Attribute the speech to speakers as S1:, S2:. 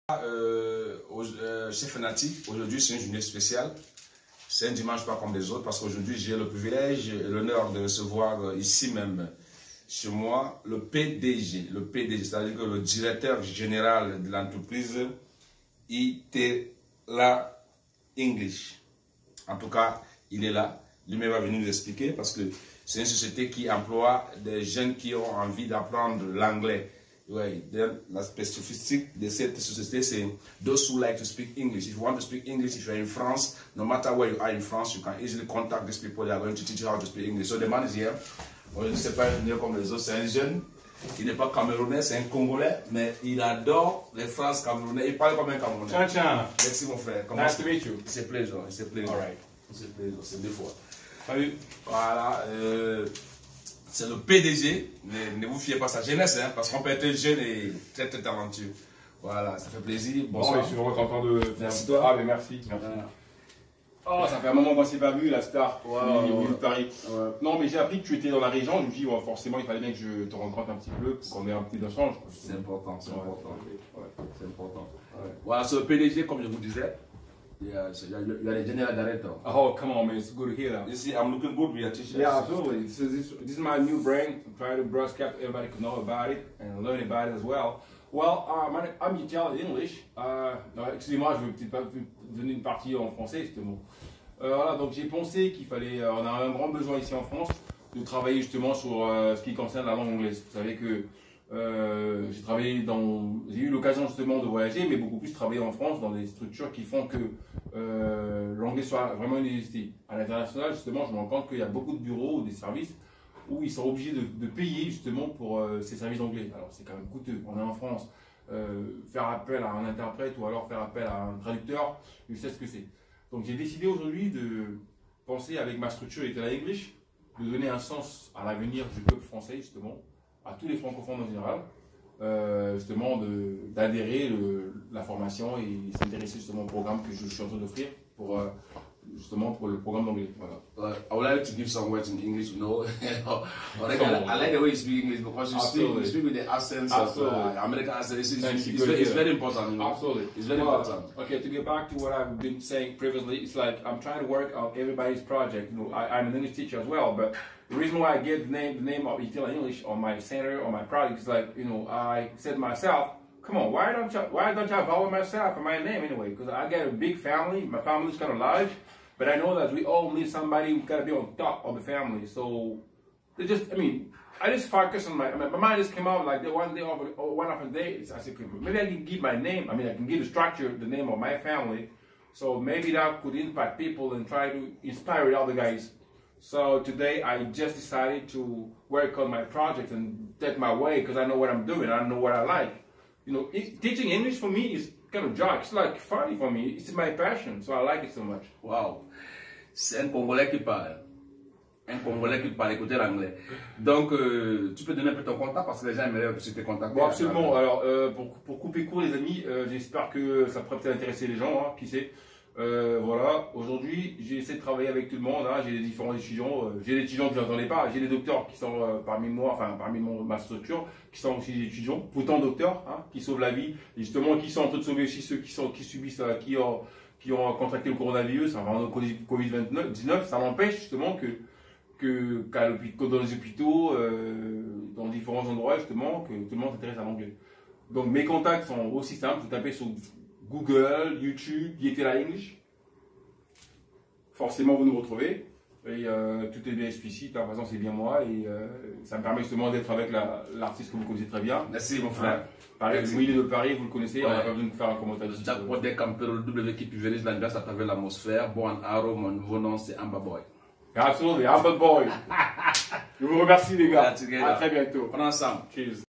S1: Chez Fnatic, aujourd'hui c'est une journée spéciale. C'est un dimanche pas comme les autres parce qu'aujourd'hui j'ai le privilège et l'honneur de recevoir ici même chez moi le PDG. Le PDG, c'est-à-dire que le directeur général de l'entreprise Itela English. En tout cas, il est là. Lui-même va venir nous expliquer parce que c'est une société qui emploie des jeunes qui ont envie d'apprendre l'anglais. Ouais, la spécificité de cette société, c'est those who like to speak English. If you want to speak English, if you're in France, no matter where you are in France, you can easily contact these people. They are going to teach you how to speak English. So the man is here. Aujourd'hui, c'est pas un ingénieur comme les autres, c'est un jeune. Il n'est pas camerounais, c'est un Congolais, mais il adore les phrases camerounais. Il parle comme un Camerounais.
S2: Tiens, tiens.
S1: Merci mon frère.
S2: Nice to meet you.
S1: C'est plaisant, c'est plaisant.
S2: All right.
S1: C'est plaisant, c'est deux fois.
S2: Salut.
S1: Voilà. C'est le PDG, ne vous fiez pas à sa jeunesse, hein, parce qu'on peut être jeune et très très talentueux. Voilà, ça fait plaisir. Bonsoir.
S2: Bon, je suis vraiment content de...
S1: Merci toi.
S2: Ah, mais merci. Oh, ça fait un moment qu'on ne s'est pas vu, la star.
S1: Ouais.
S2: De Paris. Ouais. Non, mais j'ai appris que tu étais dans la région. Je me dis, bon, forcément, il fallait bien que je te rencontre un petit peu pour qu'on ait un petit échange.
S1: C'est important, c'est important.
S2: Ouais, c'est important. Ouais.
S1: Voilà, c'est le PDG, comme je vous disais. Il y a les general director.
S2: Oh, come on, man. It's good to hear that.
S1: You see, I'm looking good with your t-shirt.
S2: Yeah, absolutely. This is my new brand. I'm trying to broadcast, everybody can know about it and learn about it as well. Well, I'm Itela English. Excusez-moi, je vais peut-être pas donner une partie en français, justement. Voilà, donc j'ai pensé qu'il fallait, on a un grand besoin ici en France de travailler justement sur ce qui concerne la langue anglaise. Vous savez que j'ai eu l'occasion justement de voyager, mais beaucoup plus travailler en France dans des structures qui font que l'anglais soit vraiment une nécessité. À l'international, justement, je me rends compte qu'il y a beaucoup de bureaux ou des services où ils sont obligés de payer justement pour ces services d'anglais. Alors c'est quand même coûteux. On est en France, faire appel à un interprète ou alors faire appel à un traducteur, je sais ce que c'est. Donc j'ai décidé aujourd'hui de penser avec ma structure Itela English, de donner un sens à l'avenir du peuple français justement, à tous les francophones en général, justement d'adhérer la formation et s'intéresser justement au programme que je suis en train d'offrir pour justement pour le programme d'anglais. Voilà.
S1: I would like to give some words in English, you know. I like the way you speak English because you speak with the accents of American accents. It's very important. You know?
S2: Absolutely.
S1: It's very important.
S2: Okay, to get back to what I've been saying previously, it's like I'm trying to work on everybody's project. You know, I'm an English teacher as well, but the reason why I gave the name of Itela English on my center, on my project, is like, you know, I said myself, come on, why don't you follow myself and my name anyway? Because I got a big family, my family's kind of large, but I know that we all need somebody who's got to be on top of the family. So, I just focus on my mind just came out like one day or one of the days. I said, maybe I can give my name, I can give the structure, the name of my family. So maybe that could impact people and try to inspire other guys. So today I just decided to work on my project and take my way because I know what I'm doing, I know what I like. You know, teaching English for me is kind of joke. It's like funny for me. It's my passion, so I like it so much.
S1: Wow. C'est un Congolais qui parle. Un Congolais qui parle, écoutez l'anglais. Donc, tu peux donner un peu ton contact parce que les gens aimeraient que tu te contactes.
S2: Bon, absolument. Alors, pour couper court, les amis, j'espère que ça pourrait peut-être intéresser les gens, hein, qui sait. Voilà, aujourd'hui, j'essaie de travailler avec tout le monde. Hein. J'ai des différents étudiants. J'ai des étudiants que je n'entendais pas. J'ai des docteurs qui sont parmi moi, enfin parmi ma structure, qui sont aussi des étudiants, pourtant docteurs, hein, qui sauvent la vie, et justement qui sont en train de sauver aussi ceux qui subissent, qui ont contracté le coronavirus, enfin le Covid-19. Ça m'empêche justement que dans les hôpitaux, dans différents endroits justement, que tout le monde s'intéresse à l'anglais. Donc mes contacts sont aussi simples. Vous tapez sur Google, YouTube, Itela English. Forcément, vous nous retrouvez. Et tout est bien explicite. Par exemple, c'est bien moi. Et ça me permet justement d'être avec l'artiste que vous connaissez très bien.
S1: Merci, mon frère.
S2: Pareil, Willy de Paris, vous le connaissez. Ouais. On n'a pas besoin de faire un commentaire dessus.
S1: Jack Podek, le W qui pulvérise l'ambiance à travers l'atmosphère. Bon Arrow, mon nouveau nom, c'est Amba Boy.
S2: Absolument, Amba Boy. Je vous remercie, les gars.
S1: À
S2: très bientôt.
S1: On est ensemble.
S2: Cheers.